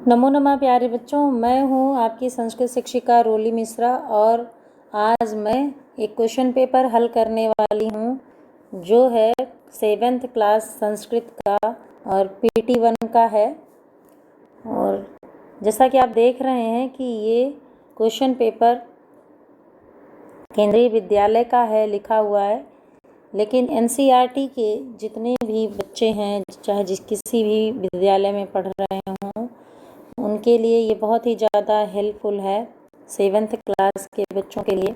नमो नमः प्यारे बच्चों, मैं हूँ आपकी संस्कृत शिक्षिका रोली मिश्रा और आज मैं एक क्वेश्चन पेपर हल करने वाली हूँ जो है 7th क्लास संस्कृत का और PT1 का है। और जैसा कि आप देख रहे हैं कि ये क्वेश्चन पेपर केंद्रीय विद्यालय का है, लिखा हुआ है, लेकिन NCERT के जितने भी बच्चे हैं, चाहे किसी भी विद्यालय में पढ़ रहे हों, उनके लिए ये बहुत ही ज़्यादा हेल्पफुल है 7th क्लास के बच्चों के लिए।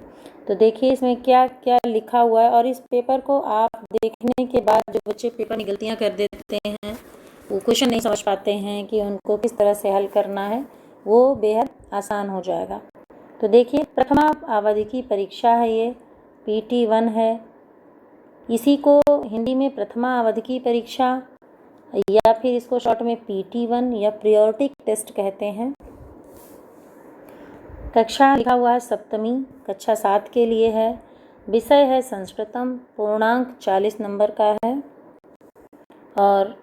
तो देखिए इसमें क्या क्या लिखा हुआ है और इस पेपर को आप देखने के बाद जो बच्चे पेपर में गलतियाँ कर देते हैं, वो क्वेश्चन नहीं समझ पाते हैं कि उनको किस तरह से हल करना है, वो बेहद आसान हो जाएगा। तो देखिए प्रथमा अवधि की परीक्षा है, ये PT1 है। इसी को हिंदी में प्रथमा अवधि की परीक्षा या फिर इसको शॉर्ट में PT1 या पीरियोडिक टेस्ट कहते हैं। कक्षा लिखा हुआ है सप्तमी, कक्षा 7 के लिए है। विषय है संस्कृतम, पूर्णांक 40 नंबर का है। और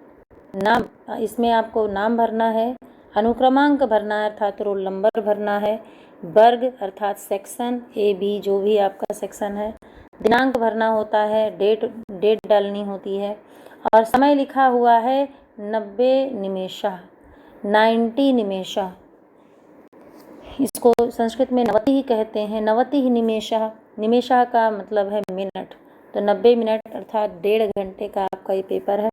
नाम, इसमें आपको नाम भरना है, अनुक्रमांक भरना है अर्थात रोल नंबर भरना है, वर्ग अर्थात सेक्शन AB जो भी आपका सेक्शन है, दिनांक भरना होता है, डेट डालनी होती है और समय लिखा हुआ है 90 निमेषः। इसको संस्कृत में नवति ही कहते हैं, नवति निमेषः। निमेषः का मतलब है मिनट, तो 90 मिनट अर्थात 1.5 घंटे का आपका ये पेपर है।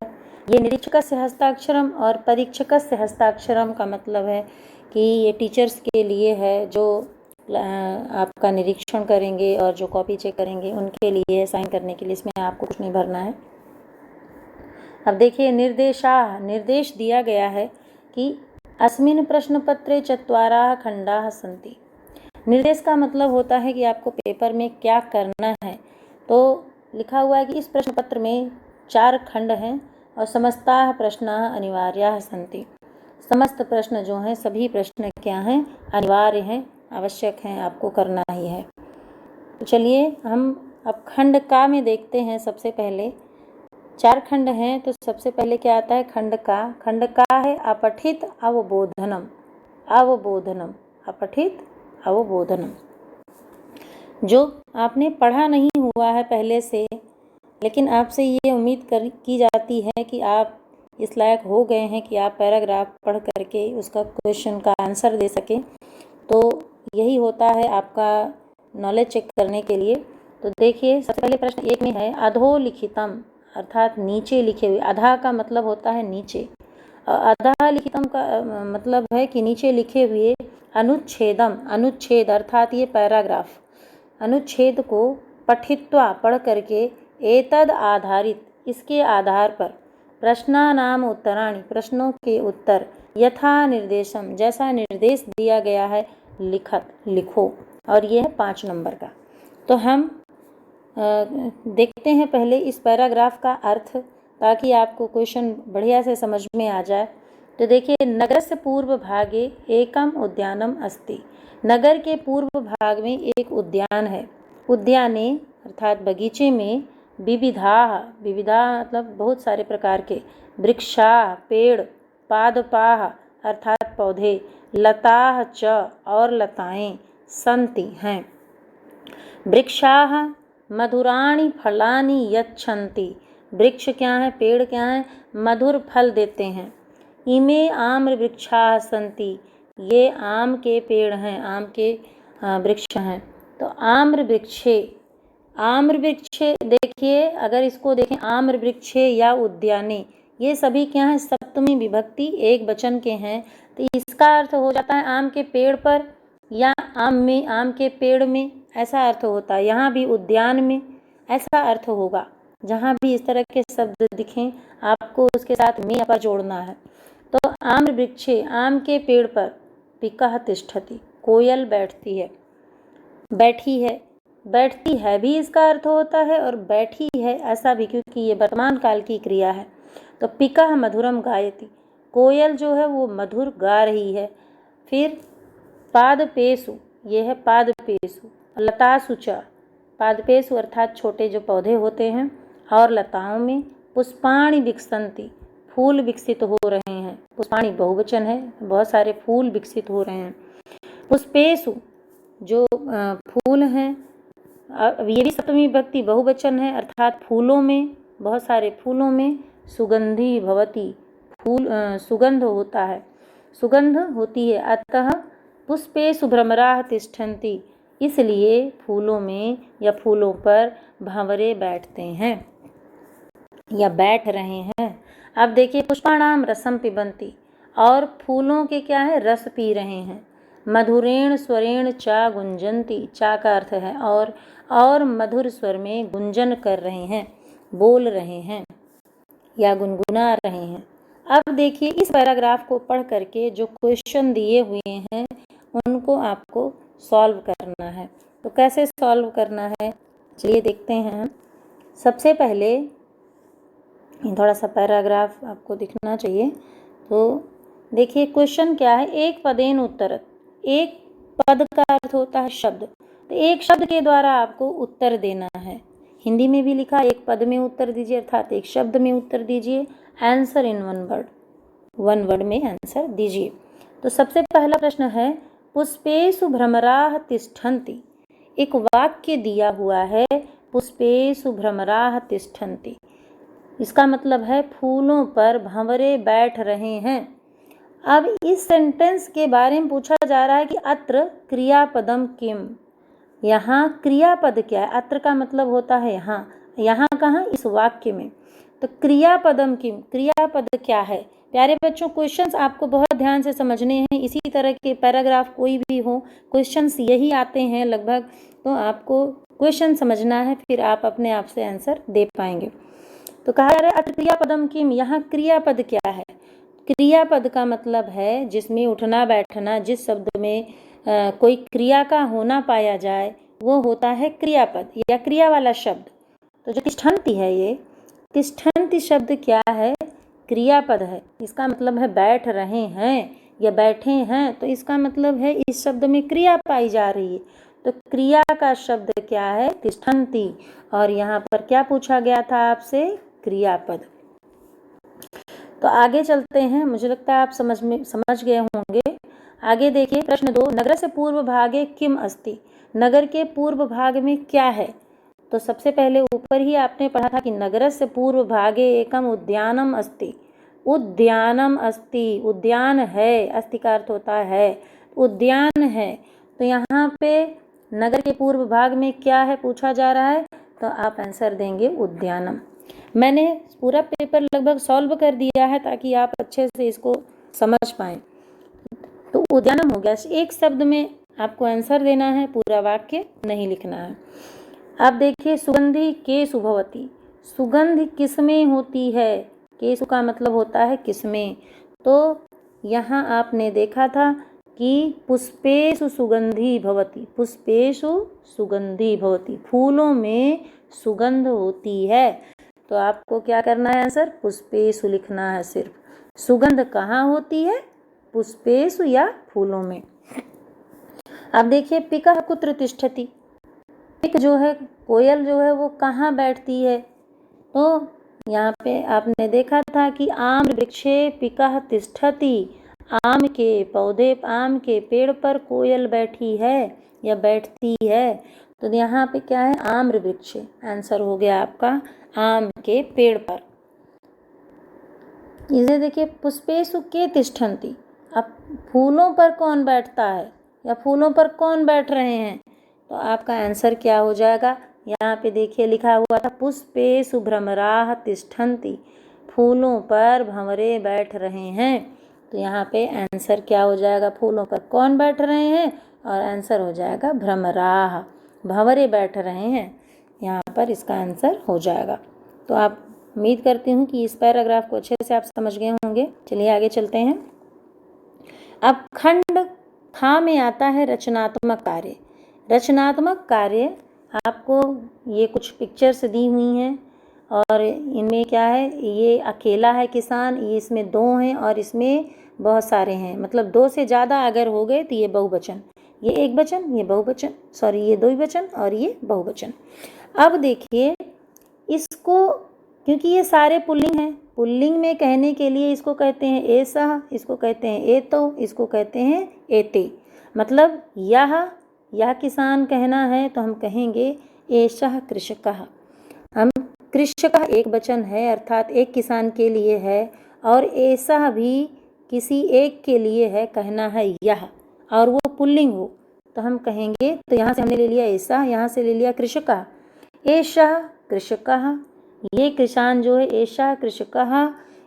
ये निरीक्षकस्य हस्ताक्षरम और परीक्षकस्य हस्ताक्षरम का मतलब है कि ये टीचर्स के लिए है जो आपका निरीक्षण करेंगे और जो कॉपी चेक करेंगे उनके लिए, साइन करने के लिए। इसमें आपको कुछ नहीं भरना है। अब देखिए निर्देश दिया गया है कि अस्मिन् प्रश्नपत्रे 4 खंडाः सन्ति। निर्देश का मतलब होता है कि आपको पेपर में क्या करना है। तो लिखा हुआ है कि इस प्रश्न पत्र में 4 खंड हैं और समस्ताः प्रश्नाः अनिवार्याः सन्ति। समस्त प्रश्न जो हैं, सभी प्रश्न क्या हैं, अनिवार्य हैं, आवश्यक हैं, आपको करना ही है। तो चलिए हम अब खंड का में देखते हैं। सबसे पहले 4 खंड हैं, तो सबसे पहले क्या आता है, खंड का है अपठित अवबोधनम। अपठित अवबोधनम, जो आपने पढ़ा नहीं हुआ है पहले से, लेकिन आपसे ये उम्मीद की जाती है कि आप इस लायक हो गए हैं कि आप पैराग्राफ पढ़ करके उसका क्वेश्चन का आंसर दे सकें। तो यही होता है आपका नॉलेज चेक करने के लिए। तो देखिए सबसे पहले प्रश्न 1 में है अधोलिखितम अर्थात नीचे लिखे हुए। अधा का मतलब होता है नीचे, अधा लिखितम का मतलब है कि नीचे लिखे हुए अनुच्छेदम, अनुच्छेद अर्थात ये पैराग्राफ, अनुच्छेद को पठित्वा पढ़ करके एतद आधारित, इसके आधार पर प्रश्नानाम उत्तराणि, प्रश्नों के उत्तर यथा निर्देशम, जैसा निर्देश दिया गया है, लिखो। और यह है 5 नंबर का। तो हम देखते हैं पहले इस पैराग्राफ का अर्थ, ताकि आपको क्वेश्चन बढ़िया से समझ में आ जाए। तो देखिए नगरस्य पूर्व भागे एकम उद्यानम अस्ति। नगर के पूर्व भाग में एक उद्यान है। उद्याने अर्थात बगीचे में विविधा मतलब बहुत सारे प्रकार के, वृक्षा पेड़, पादपाः अर्थात पौधे, लताः च और लताएं, सन्ति हैं। वृक्षाः मधुराणि फलानि यच्छन्ति। वृक्ष क्या है, पेड़ क्या है, मधुर फल देते हैं। इमे आम्र वृक्षाः सन्ति। ये आम के पेड़ हैं, आम के वृक्ष हैं। तो आम्र वृक्षे देखिए, अगर इसको देखें आम्र वृक्षे या उद्याने, ये सभी क्या हैं, सप्तमी विभक्ति एक वचन के हैं। तो इसका अर्थ हो जाता है आम के पेड़ पर या आम में, आम के पेड़ में, ऐसा अर्थ होता है। यहाँ भी उद्यान में ऐसा अर्थ होगा। जहाँ भी इस तरह के शब्द दिखें, आपको उसके साथ में पर जोड़ना है। तो आम्र वृक्षे, आम के पेड़ पर, पिकः तिष्ठति, कोयल बैठती है, बैठती है भी इसका अर्थ होता है और बैठी है ऐसा भी, क्योंकि ये वर्तमान काल की क्रिया है। तो पिकः मधुरम गायति, कोयल जो है वो मधुर गा रही है। फिर पादपेषु, ये है पादपेषु, लतासु च, पादपेषु अर्थात छोटे जो पौधे होते हैं, और लताओं में पुष्पाणि विकसन्ति, फूल विकसित हो रहे हैं। पुष्पाणि बहुवचन है, बहुत सारे फूल विकसित हो रहे हैं। पुष्पेषु जो फूल हैं, ये भी सप्तमी विभक्ति बहुवचन है, अर्थात फूलों में, बहुत सारे फूलों में। सुगंधी भवति, फूल सुगंध होता है, सुगंध होती है। अतः पुष्पेषु भ्रमराः तिष्ठन्ति, इसलिए फूलों में या फूलों पर भंवरे बैठते हैं या बैठ रहे हैं। अब देखिए पुष्पाणाम रसम पिबन्ति, और फूलों के क्या है, रस पी रहे हैं। मधुरेण स्वरेण चा गुंजन्ति, चा का अर्थ है और मधुर स्वर में गुंजन कर रहे हैं, बोल रहे हैं या गुनगुना रहे हैं। अब देखिए इस पैराग्राफ को पढ़ करके जो क्वेश्चन दिए हुए हैं उनको आपको सॉल्व करना है। तो कैसे सॉल्व करना है, चलिए देखते हैं। सबसे पहले थोड़ा सा पैराग्राफ आपको दिखना चाहिए। तो देखिए क्वेश्चन क्या है, एक पदेन उत्तरत, एक पद का अर्थ होता है शब्द, तो एक शब्द के द्वारा आपको उत्तर देना है। हिंदी में भी लिखा एक पद में उत्तर दीजिए, अर्थात एक शब्द में उत्तर दीजिए। Answer in one word, one word में आंसर दीजिए। तो सबसे पहला प्रश्न है, पुष्पेषु भ्रमराः तिष्ठन्ति। एक वाक्य दिया हुआ है, पुष्पेषु भ्रमराः तिष्ठन्ति, इसका मतलब है फूलों पर भंवरे बैठ रहे हैं। अब इस सेंटेंस के बारे में पूछा जा रहा है कि अत्र क्रियापदम किम, यहाँ क्रियापद क्या है। अत्र का मतलब होता है यहाँ, यहाँ कहाँ, इस वाक्य में। तो क्रियापदम किम, क्रियापद क्या है। प्यारे बच्चों क्वेश्चंस आपको बहुत ध्यान से समझने हैं। इसी तरह के पैराग्राफ कोई भी हो, क्वेश्चंस यही आते हैं लगभग, तो आपको क्वेश्चन समझना है, फिर आप अपने आप से आंसर दे पाएंगे। तो कहा जा रहा है अत्र क्रियापदम किम, यहाँ क्रियापद क्या है। क्रियापद का मतलब है जिसमें उठना बैठना, जिस शब्द में कोई क्रिया का होना पाया जाए वो होता है क्रियापद या क्रिया वाला शब्द। तो जो तिष्ठन्ति है, ये तिष्ठन्ति शब्द क्या है, क्रियापद है। इसका मतलब है बैठ रहे हैं या बैठे हैं, तो इसका मतलब है इस शब्द में क्रिया पाई जा रही है। तो क्रिया का शब्द क्या है, तिष्ठन्ति, और यहाँ पर क्या पूछा गया था आपसे, क्रियापद। तो आगे चलते हैं, मुझे लगता है आप समझ गए होंगे। आगे देखिए प्रश्न 2, नगरस्य पूर्व भागे किम अस्ति, नगर के पूर्व भाग में क्या है। तो सबसे पहले ऊपर ही आपने पढ़ा था कि नगरस्य पूर्व भागे एकम उद्यानम अस्ति, उद्यानम अस्ति, उद्यान है, अस्ति का अर्थ होता है, उद्यान है। तो यहाँ पे नगर के पूर्व भाग में क्या है पूछा जा रहा है, तो आप आंसर देंगे उद्यानम। मैंने पूरा पेपर लगभग सॉल्व कर दिया है ताकि आप अच्छे से इसको समझ पाएं। तो उद्यानम हो गया, एक शब्द में आपको आंसर देना है, पूरा वाक्य नहीं लिखना है। अब देखिए सुगंधि केषु भवति, सुगंध किसमें होती है, केषु का मतलब होता है किसमें। तो यहाँ आपने देखा था कि पुष्पेषु सुगंधि भवति, पुष्पेषु सुगंधि भवति, फूलों में सुगंध होती है। तो आपको क्या करना है, आंसर पुष्पेषु लिखना है सिर्फ। सुगंध कहाँ होती है, पुष्पेषु या फूलों में। अब देखिए पिकः कुत्र तिष्ठति, पिक जो है, कोयल जो है, वो कहाँ बैठती है। तो यहाँ पे आपने देखा था कि आम वृक्षे पिकः तिष्ठति, आम के पौधे, आम के पेड़ पर कोयल बैठी है या बैठती है। तो यहाँ पे क्या है, आम्र वृक्ष, आंसर हो गया आपका आम के पेड़ पर। इसे देखिए पुष्पेषु के तिष्ठन्ति, अब फूलों पर कौन बैठता है या फूलों पर कौन बैठ रहे हैं, तो आपका आंसर क्या हो जाएगा। यहाँ पे देखिए लिखा हुआ था पुष्पेषु भ्रमराः तिष्ठन्ति, फूलों पर भंवरे बैठ रहे हैं। तो यहाँ पे आंसर क्या हो जाएगा, फूलों पर कौन बैठ रहे हैं, और आंसर हो जाएगा भ्रमराः, भंवरे बैठ रहे हैं, यहाँ पर इसका आंसर हो जाएगा। तो आप उम्मीद करती हूँ कि इस पैराग्राफ को अच्छे से आप समझ गए होंगे। चलिए आगे चलते हैं। अब खंड खा में आता है रचनात्मक कार्य। रचनात्मक कार्य आपको ये कुछ पिक्चर्स दी हुई हैं और इनमें क्या है, ये अकेला है किसान, ये इसमें दो हैं और इसमें बहुत सारे हैं, मतलब दो से ज़्यादा अगर हो गए तो ये बहुवचन, ये एक वचन, ये बहुवचन, सॉरी ये द्विवचन और ये बहुवचन। अब देखिए इसको, क्योंकि ये सारे पुल्लिंग हैं, पुल्लिंग में कहने के लिए इसको कहते हैं एसह, इसको कहते हैं एतो, इसको कहते हैं एते। मतलब यह किसान कहना है तो हम कहेंगे एषः कृषकः। हम कृषकः एक वचन है अर्थात एक किसान के लिए है, और एषः भी किसी एक के लिए है, कहना है यह, और वो पुल्लिंग हो तो हम कहेंगे, तो यहाँ से हमने ले लिया एषः, यहाँ से ले लिया कृषकः। एषः कृषकः, ये किसान जो है एषः कृषकः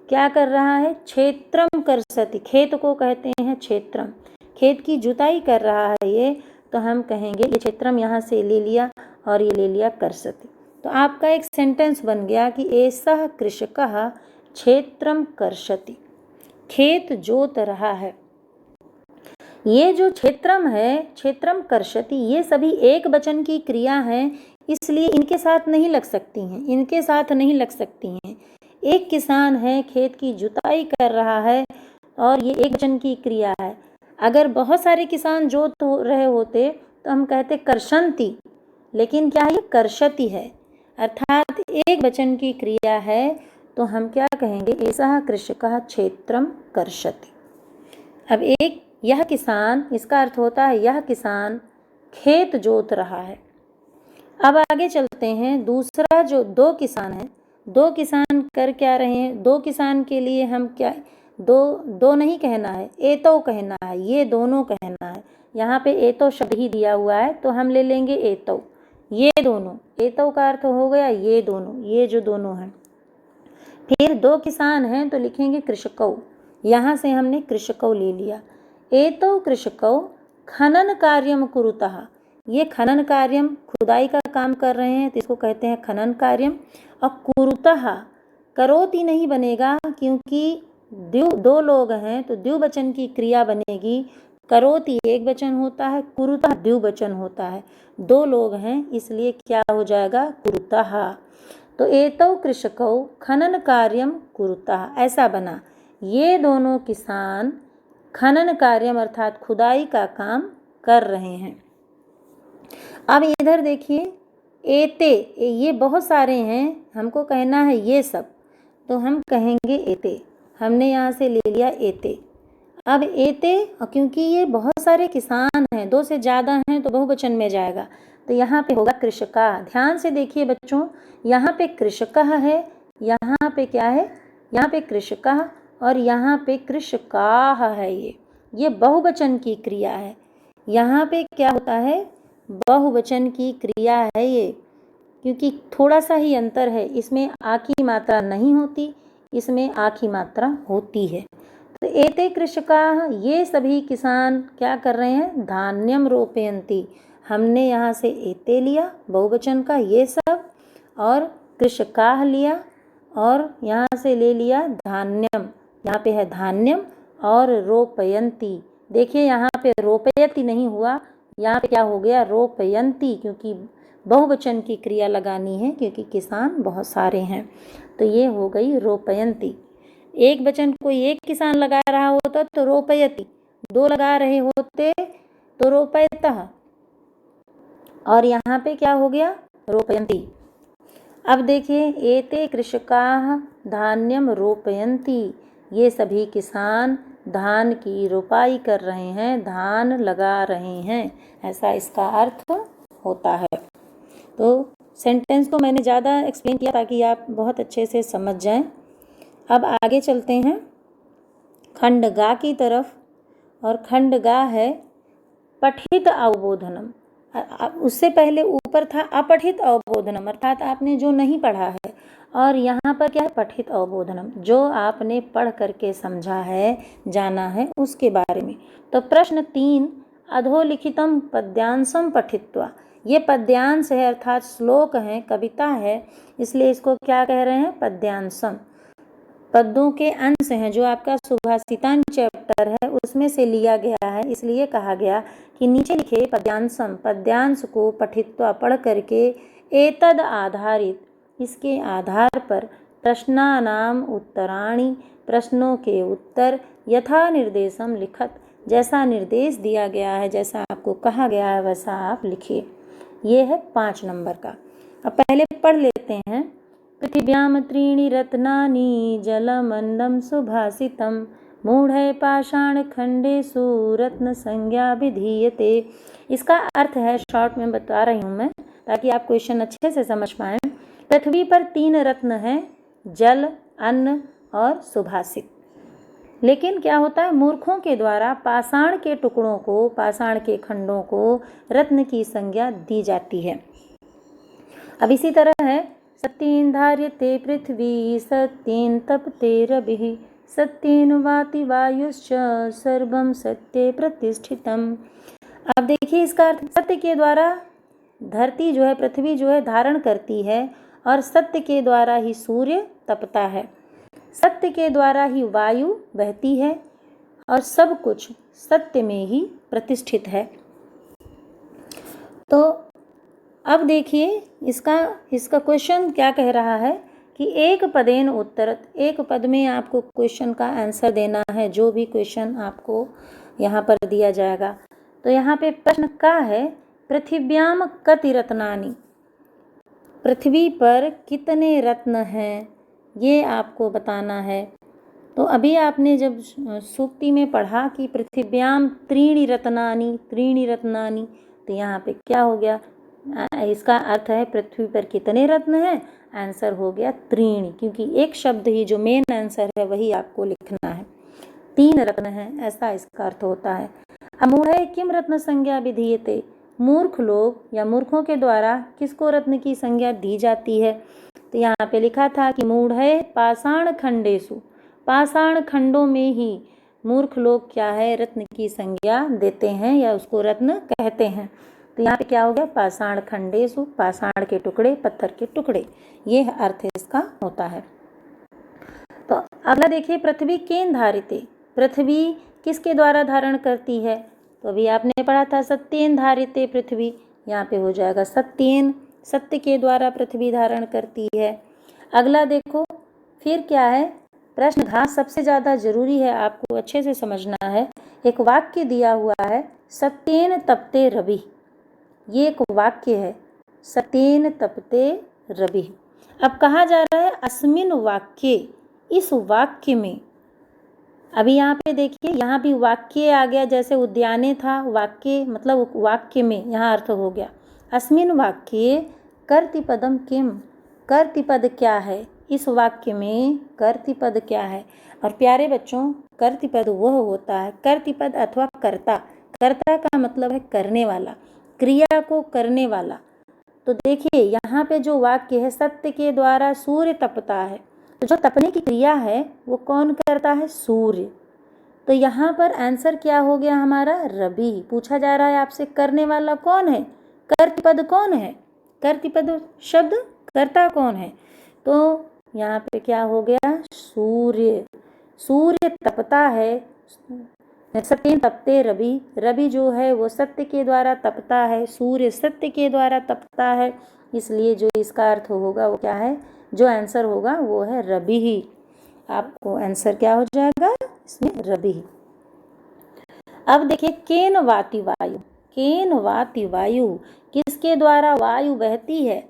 क्या कर रहा है, क्षेत्रम कर्षति, खेत को कहते हैं क्षेत्रम, खेत की जुताई कर रहा है ये, तो हम कहेंगे ये क्षेत्रम यहाँ से ले लिया और ये ले लिया कर्षति। तो आपका एक सेंटेंस बन गया कि एषः कृषकः क्षेत्रम कर्षति, खेत जोत रहा है। ये जो क्षेत्रम है, क्षेत्रम कर्षति, ये सभी एक वचन की क्रिया है, इसलिए इनके साथ नहीं लग सकती हैं, इनके साथ नहीं लग सकती हैं। एक किसान है, खेत की जुताई कर रहा है और ये एक वचन की क्रिया है। अगर बहुत सारे किसान जोत रहे होते तो हम कहते कर्षन्ति, लेकिन क्या है, ये कर्षति है, अर्थात एक वचन की क्रिया है, तो हम क्या कहेंगे, एषः कृषकः क्षेत्रम कर्षति। अब एक यह किसान, इसका अर्थ होता है यह किसान खेत जोत रहा है। अब आगे चलते हैं, दूसरा जो दो किसान है, दो किसान कर क्या रहे हैं, दो किसान के लिए हम क्या, दो नहीं कहना है, एतो कहना है, ये दोनों कहना है। यहाँ पे एतो शब्द ही दिया हुआ है तो हम ले लेंगे एतो, ये दोनों, एतो का अर्थ हो गया ये दोनों, ये जो दोनों हैं। फिर दो किसान हैं तो लिखेंगे कृषकौ, यहाँ से हमने कृषकौ ले लिया। एतो कृषकौ खनन कार्यम कुरुतः, ये खनन कार्यम, खुदाई का काम कर रहे हैं तो इसको कहते हैं खनन कार्यम। और कुरुतः, करोति नहीं बनेगा क्योंकि दो लोग हैं तो द्विवचन की क्रिया बनेगी। करोति एक वचन होता है, कुरुतः द्विवचन होता है, दो लोग हैं इसलिए क्या हो जाएगा, कुरुतः। तो एतौ कृषकौ खनन कार्यम कुरुतः, ऐसा बना, ये दोनों किसान खनन कार्यम अर्थात खुदाई का काम कर रहे हैं। अब इधर देखिए, एते, ये बहुत सारे हैं, हमको कहना है ये सब, तो हम कहेंगे एते, हमने यहाँ से ले लिया एते। अब एते, क्योंकि ये बहुत सारे किसान हैं, दो से ज़्यादा हैं तो बहुवचन में जाएगा, तो यहाँ पे होगा कृषका। ध्यान से देखिए बच्चों, यहाँ पे कृषकः है, यहाँ पे क्या है, यहाँ पे कृषकः और यहाँ पे कृषकाः है। ये बहुवचन की क्रिया है, यहाँ पे क्या होता है, बहुवचन की क्रिया है ये, क्योंकि थोड़ा सा ही अंतर है, इसमें आ की मात्रा नहीं होती, इसमें आ की मात्रा होती है। तो एते कृषकाः, ये सभी किसान क्या कर रहे हैं, धान्यम रोपयन्ति, हमने यहाँ से एते लिया बहुवचन का ये सब, और कृषकाः लिया, और यहाँ से ले लिया धान्यम, यहाँ पे है धान्यम, और रोपयन्ति, देखिए यहाँ पे रोपयति नहीं हुआ, यहाँ पे क्या हो गया, रोपयन्ति, क्योंकि बहुवचन की क्रिया लगानी है क्योंकि किसान बहुत सारे हैं, तो ये हो गई रोपयन्ति। एक वचन कोई एक किसान लगा रहा होता तो रोपयति, दो लगा रहे होते तो रोपयतः, और यहाँ पे क्या हो गया, रोपयन्ति। अब देखिए, एते कृषकाः धान्यम रोपयन्ति, ये सभी किसान धान की रोपाई कर रहे हैं, धान लगा रहे हैं, ऐसा इसका अर्थ होता है। तो सेंटेंस को मैंने ज़्यादा एक्सप्लेन किया ताकि आप बहुत अच्छे से समझ जाएं। अब आगे चलते हैं खंडगा की तरफ, और खंडगा है पठित अवबोधनम। उससे पहले ऊपर था अपठित अवबोधनम, अर्थात आपने जो नहीं पढ़ा है, और यहाँ पर क्या है, पठित अवबोधनम, जो आपने पढ़ करके समझा है, जाना है, उसके बारे में। तो प्रश्न 3, अधोलिखितम पद्यांशम पठित्वा, ये पद्यांश है अर्थात श्लोक है, कविता है, इसलिए इसको क्या कह रहे हैं, पद्यांशम, पद्यों के अंश हैं, जो आपका सुभाषितान चैप्टर है उसमें से लिया गया है, इसलिए कहा गया कि नीचे लिखे पद्यांशम, पद्यांश को पठित्वा पढ़ करके, एतद आधारित, इसके आधार पर, प्रश्नानाम उत्तराणि, प्रश्नों के उत्तर, यथा निर्देशम लिखत, जैसा निर्देश दिया गया है, जैसा आपको कहा गया है वैसा आप लिखिए। ये है 5 नंबर का। अब पहले पढ़ लेते हैं। पृथिव्यां त्रीणि रत्नानि जलमन्नं सुभाषितं मूढ़ै पाषाणखण्डेषु रत्न संज्ञा विधीयते। इसका अर्थ है, शॉर्ट में बता रही हूँ मैं ताकि आप क्वेश्चन अच्छे से समझ पाएं। पृथ्वी पर 3 रत्न हैं, जल, अन्न और सुभाषित। लेकिन क्या होता है, मूर्खों के द्वारा पाषाण के टुकड़ों को, पाषाण के खंडों को रत्न की संज्ञा दी जाती है। अब इसी तरह है, सत्येन धार्यते पृथ्वी सत्येन तपते रविः सत्येन वाति वायुश्च सर्वं सत्ये प्रतिष्ठितम्। अब देखिए इसका अर्थ, सत्य के द्वारा धरती जो है, पृथ्वी जो है धारण करती है और सत्य के द्वारा ही सूर्य तपता है, सत्य के द्वारा ही वायु बहती है और सब कुछ सत्य में ही प्रतिष्ठित है। तो अब देखिए इसका क्वेश्चन क्या कह रहा है कि एक पदेन उत्तरत, एक पद में आपको क्वेश्चन का आंसर देना है, जो भी क्वेश्चन आपको यहाँ पर दिया जाएगा। तो यहाँ पे प्रश्न का है, पृथिव्याम कति रत्नानि, पृथ्वी पर कितने रत्न हैं, ये आपको बताना है। तो अभी आपने जब सूक्ति में पढ़ा कि पृथिव्याम त्रीणि रत्नानि, त्रीणि रत्नानि, तो यहाँ पे क्या हो गया, इसका अर्थ है पृथ्वी पर कितने रत्न हैं, आंसर हो गया त्रीणि, क्योंकि एक शब्द ही जो मेन आंसर है वही आपको लिखना है। 3 रत्न हैं, ऐसा इसका अर्थ होता है। मूढ़ै किम रत्न संज्ञा विधीयते, मूर्ख लोग या मूर्खों के द्वारा किसको रत्न की संज्ञा दी जाती है। तो यहाँ पे लिखा था कि मूढ़ै पाषाण खंडेषु, पाषाण खंडों में ही मूर्ख लोग क्या है, रत्न की संज्ञा देते हैं या उसको रत्न कहते हैं। तो यहाँ पे क्या हो गया, पाषाण खंडेषु, पाषाण के टुकड़े, पत्थर के टुकड़े, ये अर्थ इसका होता है। तो अगला देखिए, पृथ्वी केन धारिते, पृथ्वी किसके द्वारा धारण करती है। तो अभी आपने पढ़ा था सत्येन धारिते पृथ्वी, यहाँ पे हो जाएगा सत्येन, सत्य के द्वारा पृथ्वी धारण करती है। अगला देखो फिर क्या है, प्रश्न घास सबसे ज़्यादा जरूरी है, आपको अच्छे से समझना है। एक वाक्य दिया हुआ है, सत्येन तपते रवि, ये एक वाक्य है, सत्येन तपते रवि। अब कहा जा रहा है अस्मिन वाक्य, इस वाक्य में, अभी यहाँ पे देखिए यहाँ भी वाक्य आ गया, जैसे उद्याने था वाक्य, मतलब वाक्य में, यहाँ अर्थ हो गया अस्मिन वाक्ये कर्तिपदम किम, कर्तिपद क्या है, इस वाक्य में कर्तिपद क्या है। और प्यारे बच्चों, कर्तिपद वह होता है, कर्तिपद अथवा कर्ता, कर्ता का मतलब है करने वाला, क्रिया को करने वाला। तो देखिए यहाँ पे जो वाक्य है, सत्य के द्वारा सूर्य तपता है, तो जो तपने की क्रिया है वो कौन करता है, सूर्य। तो यहाँ पर आंसर क्या हो गया हमारा, रवि। पूछा जा रहा है आपसे करने वाला कौन है, कर्तपद कौन है, कर्तपद शब्द कर्ता कौन है। तो यहाँ पे क्या हो गया, सूर्य, सूर्य तपता है, सत्य तपते रवि, रवि जो है वो सत्य के द्वारा तपता है, सूर्य सत्य के द्वारा तपता है, इसलिए जो इसका अर्थ होगा वो क्या है, जो आंसर होगा वो है रवि ही। आपको आंसर क्या हो जाएगा इसमें, रवि। अब देखिए केन वाति वायु, केन वाति वायु, किसके द्वारा वायु बहती है।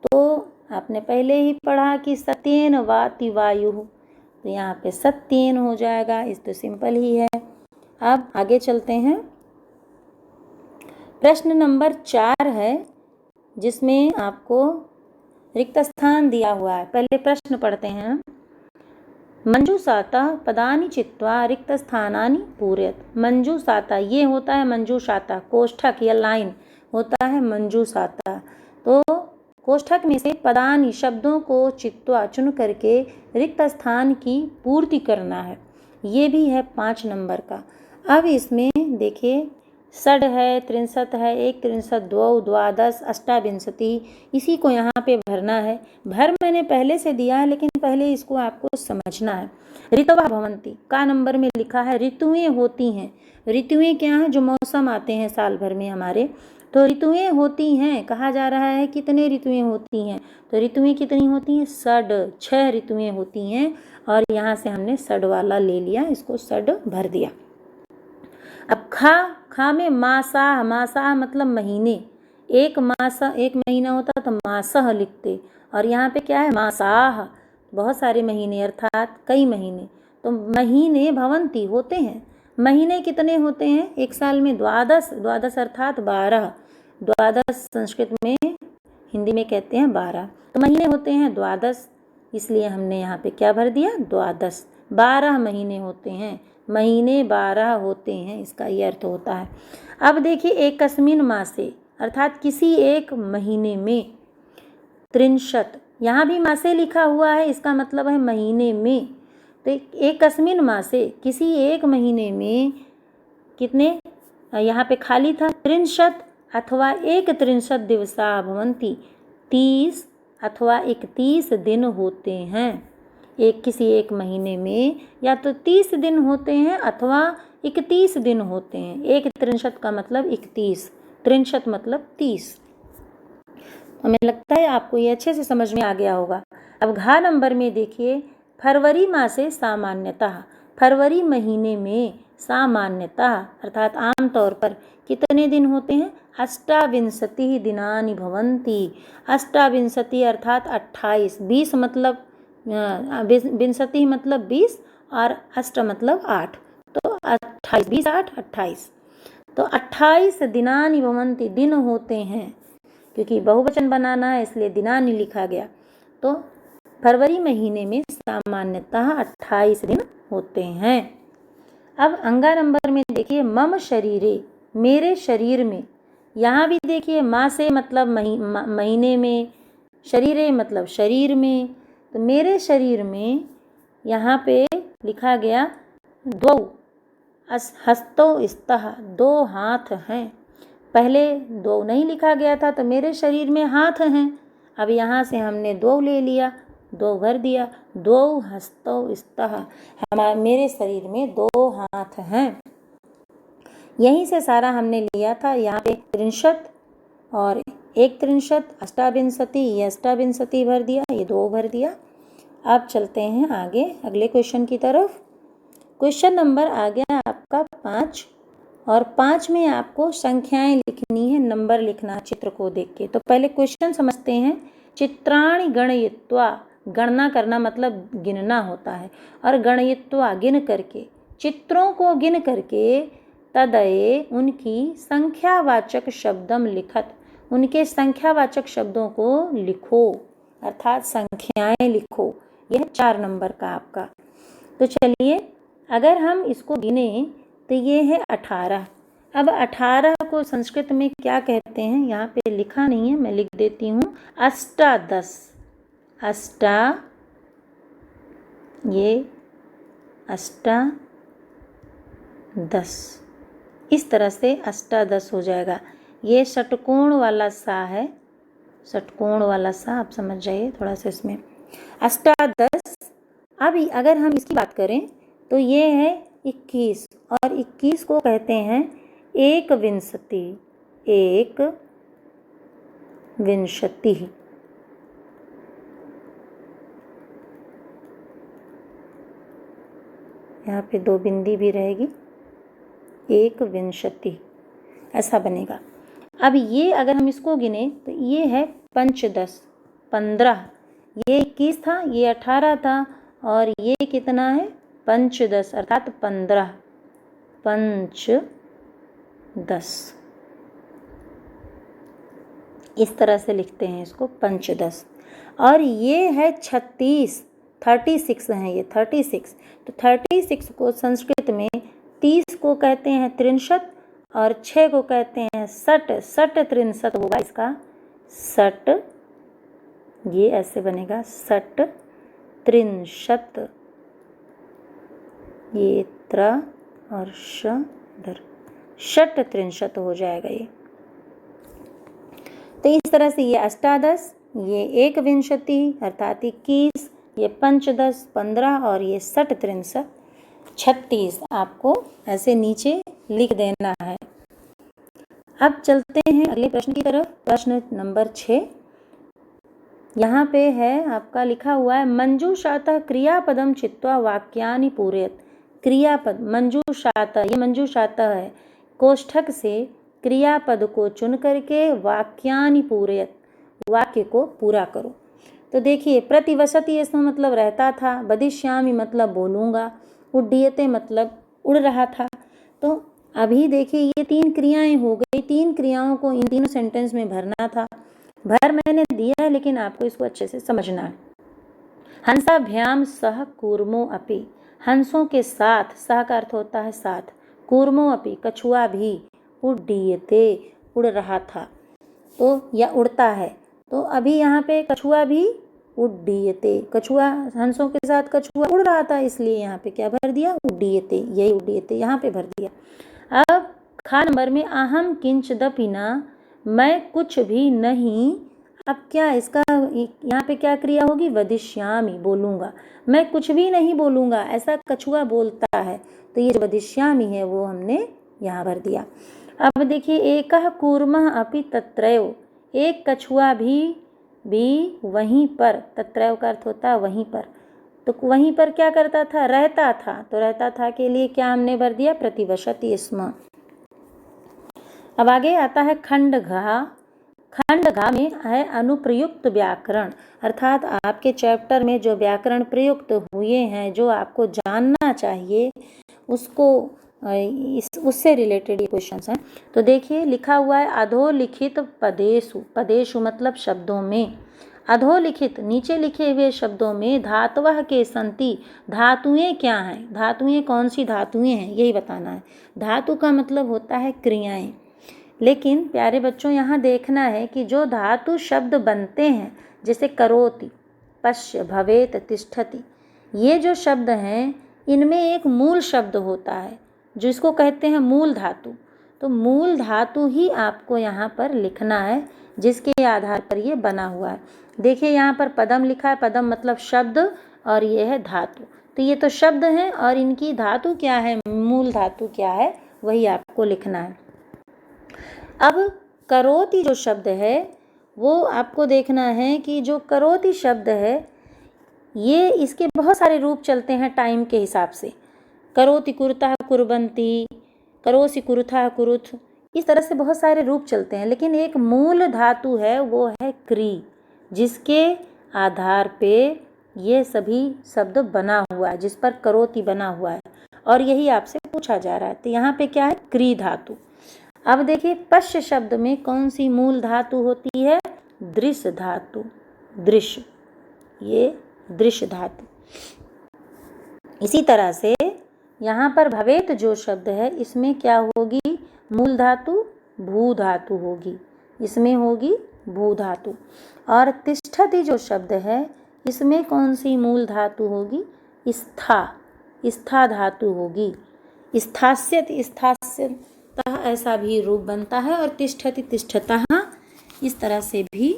तो आपने पहले ही पढ़ा कि सत्येन वाति वायु, तो यहाँ पे सत्येन हो जाएगा, इस तो सिंपल ही है। अब आगे चलते हैं, प्रश्न नंबर 4 है, जिसमें आपको रिक्त स्थान दिया हुआ है। पहले प्रश्न पढ़ते हैं, मंजूषाता पदानि चित्वा रिक्त स्थानानि पूरयत। मंजूषाता ये होता है मंजूषाता, कोष्ठक या लाइन होता है मंजूषाता। तो कोष्ठक में से पदानि शब्दों को चित्वा चुन करके रिक्त स्थान की पूर्ति करना है, ये भी है 5 नंबर का। अब इसमें देखिए षड है, 63 है, 1 63 2 द्वादश अष्टाविंशति, इसी को यहाँ पे भरना है। भर मैंने पहले से दिया है, लेकिन पहले इसको आपको समझना है। ऋतवा भवंती का नंबर में लिखा है ऋतुएं होती हैं। ऋतुएं क्या हैं, जो मौसम आते हैं साल भर में हमारे, तो ऋतुएं होती हैं। कहा जा रहा है कितने ऋतुएं होती हैं, तो ऋतुएं कितनी होती हैं, षड, 6 ऋतुएं होती हैं। और यहाँ से हमने षड वाला ले लिया, इसको षड भर दिया। अब खा में मासा, मासा मतलब महीने, एक मास एक महीना होता तो मासह लिखते, और यहाँ पे क्या है, मासाह, बहुत सारे महीने अर्थात कई महीने। तो महीने भवंती होते हैं। महीने कितने होते हैं एक साल में? द्वादश। द्वादश अर्थात 12। द्वादश संस्कृत में, हिंदी में कहते हैं 12। तो महीने होते हैं द्वादश, इसलिए हमने यहाँ पे क्या भर दिया? द्वादश। 12 महीने होते हैं, महीने 12 होते हैं, इसका ये अर्थ होता है। अब देखिए, एकस्मिन मासे अर्थात किसी एक महीने में, त्रिंशत, यहाँ भी मासे लिखा हुआ है, इसका मतलब है महीने में। तो एकस्मिन मासे किसी एक महीने में कितने, यहाँ पे खाली था, त्रिंशत अथवा 31 दिवसा भवन्ति, 30 अथवा 31 दिन होते हैं। किसी एक महीने में या तो 30 दिन होते हैं अथवा 31 दिन होते हैं। 31 का मतलब 31, त्रिंशत मतलब 30। हमें लगता है आपको ये अच्छे से समझ में आ गया होगा। अब घ नंबर में देखिए, फरवरी मासे सामान्यतः, फरवरी महीने में सामान्यतः अर्थात आमतौर पर कितने दिन होते हैं? अष्टाविंशति दिनानि भवन्ति। अष्टाविंशति अर्थात 28, 20 मतलब विंशति मतलब 20 और अष्ट मतलब 8, तो 28, 20 8 28, तो 28 दिनानि भवन्ति, दिन होते हैं, क्योंकि बहुवचन बनाना है इसलिए दिनानि लिखा गया। तो फरवरी महीने में सामान्यतः 28 दिन होते हैं। अब अंगा नंबर में देखिए, मम शरीरे, मेरे शरीर में, यहाँ भी देखिए माँ से मतलब महीने में, शरीरे मतलब शरीर में। तो मेरे शरीर में यहाँ पे लिखा गया द्वौ हस्तौ स्तः, 2 हाथ हैं। पहले 2 नहीं लिखा गया था, तो मेरे शरीर में हाथ हैं। अब यहाँ से हमने 2 ले लिया, 2 भर दिया, 2 हस्तौ स्तः, मेरे शरीर में 2 हाथ हैं। यहीं से सारा हमने लिया था। यहाँ पे 63 और 31, अष्टाविंशति, ये अष्टाविंशति भर दिया, ये 2 भर दिया। अब चलते हैं आगे अगले क्वेश्चन की तरफ। क्वेश्चन नंबर आ गया आपका 5, और 5 में आपको संख्याएं लिखनी है, नंबर लिखना चित्र को देख के। तो पहले क्वेश्चन समझते हैं। चित्राणि गणयित्वा, गणना करना मतलब गिनना होता है, और गणयित्वा गिन करके, चित्रों को गिन करके, तदये उनकी संख्यावाचक शब्दम लिखत, उनके संख्यावाचक शब्दों को लिखो, अर्थात संख्याएं लिखो। यह 4 नंबर का आपका। तो चलिए, अगर हम इसको गिने तो ये है 18। अब 18 को संस्कृत में क्या कहते हैं, यहाँ पे लिखा नहीं है, मैं लिख देती हूँ, अष्टादश। ये अष्टादश, इस तरह से अष्टादश हो जाएगा। ये षटकोण वाला सा है, षटकोण वाला सा, आप समझ जाइए थोड़ा सा इसमें, अष्टादश। अब अगर हम इसकी बात करें तो ये है 21, और 21 को कहते हैं एक विंशति, एक विंशति। यहाँ पे 2 बिंदी भी रहेगी, एक विंशति, ऐसा बनेगा। अब ये अगर हम इसको गिने तो ये है पंचदश, 15। ये 21 था, ये 18 था, और ये कितना है? पंचदश अर्थात 15, पंचदश। इस तरह से लिखते हैं इसको, पंचदश। और ये है 36, 36 है ये, 36। तो 36 को संस्कृत में 30 को कहते हैं त्रिंशत, और 6 को कहते हैं सट, सट त्रिंशत होगा इसका, सट, ये ऐसे बनेगा, सट त्रिंशत, ये त्र और श धर, षट त्रिंशत हो जाएगा ये। तो इस तरह से ये अष्टादश, ये एक विंशति अर्थात 21, ये पंचदश 15, और ये षट त्रिंशत 36 आपको ऐसे नीचे लिख देना है। अब चलते हैं अगले प्रश्न की तरफ। प्रश्न नंबर 6 यहाँ पे है आपका, लिखा हुआ है, मंजूषातः क्रियापदम चित्वा वाक्यानि पूरयत। क्रियापद मंजूषातः, ये मंजूषातः है, कोष्ठक से क्रियापद को चुन करके वाक्यानि पूरयत, वाक्य को पूरा करो। तो देखिए प्रतिवसति इसमें मतलब रहता था, वदिष्यामि मतलब बोलूँगा, उड्डीयते मतलब उड़ रहा था। तो अभी देखिए ये 3 क्रियाएं हो गई, 3 क्रियाओं को इन तीनों सेंटेंस में भरना था। भर मैंने दिया है लेकिन आपको इसको अच्छे से समझना है। हंसाभ्याम सह कूर्मो अपि, हंसों के साथ, सह का अर्थ होता है साथ, कूर्मो अपि कछुआ भी, उड्डीयते उड़ रहा था, तो या उड़ता है। तो अभी यहाँ पे कछुआ भी उड्डीयते, कछुआ हंसों के साथ कछुआ उड़ रहा था, इसलिए यहाँ पे क्या भर दिया, उड्डीयते, यही उड्डीयते यहाँ पे भर दिया। अब खा नंबर में अहम किंचिदपि न, मैं कुछ भी नहीं। अब क्या इसका यहाँ पे क्या क्रिया होगी, वदिष्यामि बोलूँगा, मैं कुछ भी नहीं बोलूँगा, ऐसा कछुआ बोलता है। तो ये जो वदिष्यामि है वो हमने यहाँ भर दिया। अब देखिए एकः कूर्मः अपि तत्रैव, एक कछुआ भी वहीं पर, तत्रैव का अर्थ होता है वहीं पर, तो वहीं पर क्या करता था, रहता था। तो रहता था के लिए क्या हमने भर दिया, प्रतिवसति स्म। अब आगे आता है खंडघा। खंडघा में है अनुप्रयुक्त व्याकरण, अर्थात आपके चैप्टर में जो व्याकरण प्रयुक्त हुए हैं, जो आपको जानना चाहिए उसको उससे रिलेटेड ये क्वेश्चंस हैं। तो देखिए लिखा हुआ है अधोलिखित पदेषु, पदेषु मतलब शब्दों में, अधोलिखित नीचे लिखे हुए शब्दों में धातवः के संति, धातुएं क्या हैं, धातुएं कौन सी धातुएं हैं यही बताना है। धातु का मतलब होता है क्रियाएं, लेकिन प्यारे बच्चों यहाँ देखना है कि जो धातु शब्द बनते हैं, जैसे करोति, पश्य, भवेत, तिष्ठति, ये जो शब्द हैं इनमें एक मूल शब्द होता है जिसको कहते हैं मूल धातु। तो मूल धातु ही आपको यहाँ पर लिखना है जिसके आधार पर ये बना हुआ है। देखिए यहाँ पर पदम लिखा है, पदम मतलब शब्द, और ये है धातु। तो ये तो शब्द हैं और इनकी धातु क्या है, मूल धातु क्या है, वही आपको लिखना है। अब करोति जो शब्द है वो आपको देखना है कि जो करोति शब्द है ये इसके बहुत सारे रूप चलते हैं टाइम के हिसाब से। करोति कुरुतः कुर्वन्ति, करोसि कुरुथः कुरुथ, इस तरह से बहुत सारे रूप चलते हैं, लेकिन एक मूल धातु है वो है क्री, जिसके आधार पे ये सभी शब्द बना हुआ है, जिस पर करोति बना हुआ है, और यही आपसे पूछा जा रहा है। तो यहाँ पे क्या है, क्री धातु। अब देखिए पश्य शब्द में कौन सी मूल धातु होती है, दृश्य धातु, दृश्य, ये दृश्य धातु। इसी तरह से यहाँ पर भवेत जो शब्द है इसमें क्या होगी, मूल धातु भू धातु होगी, इसमें होगी भू धातु। और तिष्ठति जो शब्द है इसमें कौन सी मूल धातु होगी, स्था, स्था धातु होगी। स्थास्यत, स्थास्यतः ऐसा भी रूप बनता है, और तिष्ठति तिष्ठतः इस तरह से भी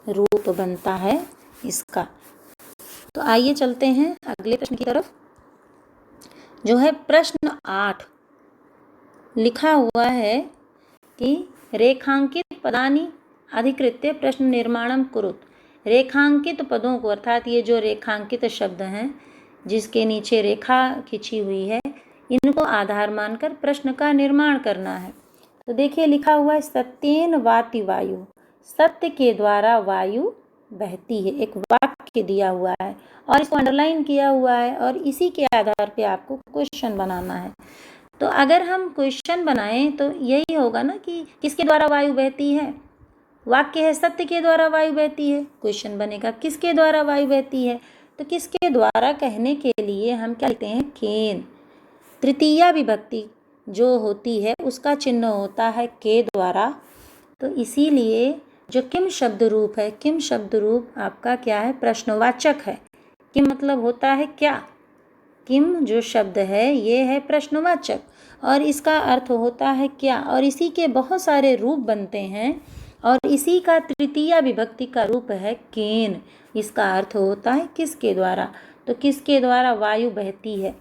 रूप बनता है इसका। तो आइए चलते हैं अगले प्रश्न की तरफ, जो है प्रश्न 8। लिखा हुआ है कि रेखांकित पदानि अधिकृत्य प्रश्न निर्माणम कुरुत। रेखांकित पदों को, अर्थात ये जो रेखांकित शब्द हैं जिसके नीचे रेखा खिंची हुई है, इनको आधार मानकर प्रश्न का निर्माण करना है। तो देखिए लिखा हुआ है सत्येन वाति वायु, सत्य के द्वारा वायु बहती है, एक वाक्य दिया हुआ है और इसको अंडरलाइन किया हुआ है, और इसी के आधार पे आपको क्वेश्चन बनाना है। तो अगर हम क्वेश्चन बनाएं तो यही होगा ना कि किसके द्वारा वायु बहती है, वाक्य है सत्य के द्वारा वायु बहती है, क्वेश्चन बनेगा किसके द्वारा वायु बहती है। तो किसके द्वारा कहने के लिए हम क्या लिखते हैं, केन। तृतीया विभक्ति जो होती है उसका चिन्ह होता है के द्वारा। तो इसीलिए जो किम शब्द रूप है, किम शब्द रूप आपका क्या है, प्रश्नवाचक है। किम मतलब होता है क्या, किम जो शब्द है ये है प्रश्नवाचक और इसका अर्थ होता है क्या, और इसी के बहुत सारे रूप बनते हैं, और इसी का तृतीया विभक्ति का रूप है केन। इसका अर्थ होता है किसके द्वारा। तो किसके द्वारा वायु बहती है,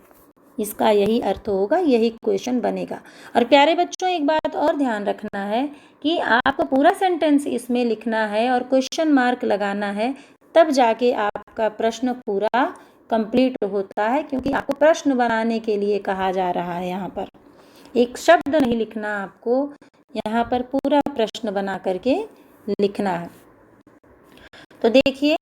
इसका यही अर्थ होगा, यही क्वेश्चन बनेगा। और प्यारे बच्चों एक बात और ध्यान रखना है कि आपको पूरा सेंटेंस इसमें लिखना है और क्वेश्चन मार्क लगाना है, तब जाके आपका प्रश्न पूरा कंप्लीट होता है, क्योंकि आपको प्रश्न बनाने के लिए कहा जा रहा है। यहाँ पर एक शब्द नहीं लिखना, आपको यहाँ पर पूरा प्रश्न बना करके लिखना है। तो देखिए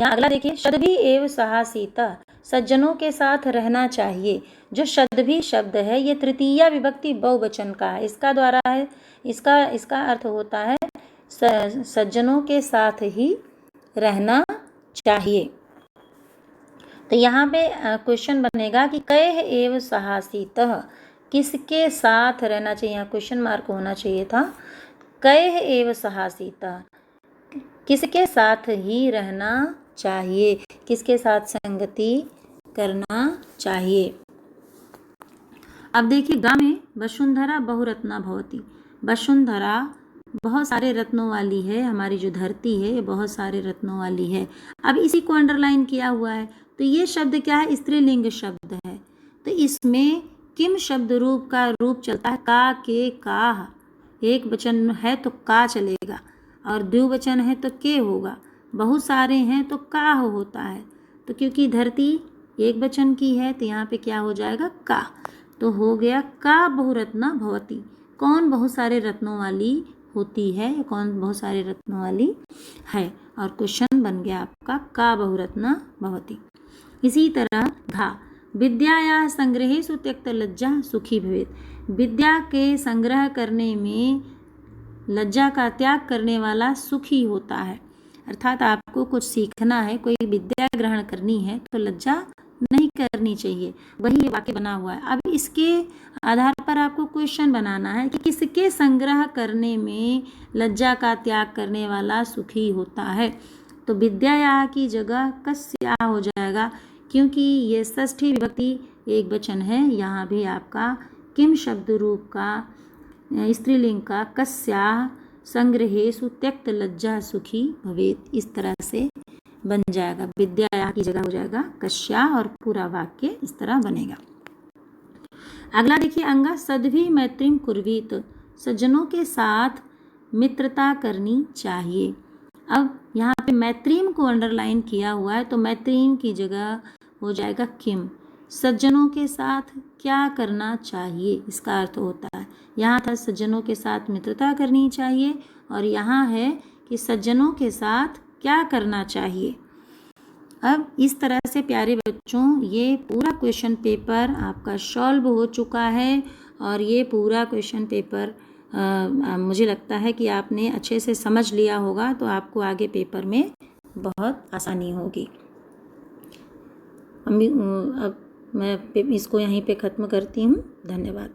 यहाँ अगला देखिए, शतभी एव सहासीता, सज्जनों के साथ रहना चाहिए। जो शतभी शब्द है ये तृतीया विभक्ति बहुवचन का है, इसका द्वारा है, इसका अर्थ होता है सज्जनों के साथ ही रहना चाहिए। तो यहाँ पे क्वेश्चन बनेगा कि कैह एव सहासीतः, किसके साथ रहना चाहिए, यहाँ क्वेश्चन मार्क होना चाहिए था। कैह एव सहासीतः, किसके साथ ही रहना चाहिए, किसके साथ संगति करना चाहिए। अब देखिए, गा में वसुंधरा बहुरत्ना भवती, वसुंधरा बहुत सारे रत्नों वाली है, हमारी जो धरती है ये बहुत सारे रत्नों वाली है। अब इसी को अंडरलाइन किया हुआ है, तो ये शब्द क्या है, स्त्रीलिंग शब्द है। तो इसमें किम शब्द रूप का रूप चलता है का, के, का। एक वचन है तो का चलेगा, और द्विवचन है तो के होगा, बहुत सारे हैं तो का होता है। तो क्योंकि धरती एक वचन की है तो यहाँ पे क्या हो जाएगा, का। तो हो गया का बहुरत्ना भवती, कौन बहुत सारे रत्नों वाली होती है, कौन बहुत सारे रत्नों वाली है। और क्वेश्चन बन गया आपका का बहुरत्ना भवती। इसी तरह घा, विद्याया संग्रहेषु त्यक्त लज्जा सुखी भवेत्, विद्या के संग्रह करने में लज्जा का त्याग करने वाला सुखी होता है। अर्थात आपको कुछ सीखना है, कोई विद्या ग्रहण करनी है तो लज्जा नहीं करनी चाहिए, वही वाक्य बना हुआ है। अब इसके आधार पर आपको क्वेश्चन बनाना है कि किसके संग्रह करने में लज्जा का त्याग करने वाला सुखी होता है। तो विद्याया की जगह कस्या हो जाएगा, क्योंकि ये षष्ठी विभक्ति एक वचन है। यहाँ भी आपका किम शब्द रूप का स्त्रीलिंग का कस्या संग्रहेषु त्यक्त लज्जा सुखी भवेत्, इस तरह से बन जाएगा। विद्या की जगह हो जाएगा कस्या, और पूरा वाक्य इस तरह बनेगा। अगला देखिए, अंगा सद्भी मैत्रीम कुर्वीत, सज्जनों के साथ मित्रता करनी चाहिए। अब यहाँ पे मैत्रीम को अंडरलाइन किया हुआ है, तो मैत्रीम की जगह हो जाएगा किम, सज्जनों के साथ क्या करना चाहिए, इसका अर्थ होता है। यहाँ था सज्जनों के साथ मित्रता करनी चाहिए, और यहाँ है कि सज्जनों के साथ क्या करना चाहिए। अब इस तरह से प्यारे बच्चों, ये पूरा क्वेश्चन पेपर आपका सॉल्व हो चुका है, और ये पूरा क्वेश्चन पेपर मुझे लगता है कि आपने अच्छे से समझ लिया होगा, तो आपको आगे पेपर में बहुत आसानी होगी। अब मैं इसको यहीं पे ख़त्म करती हूँ। धन्यवाद।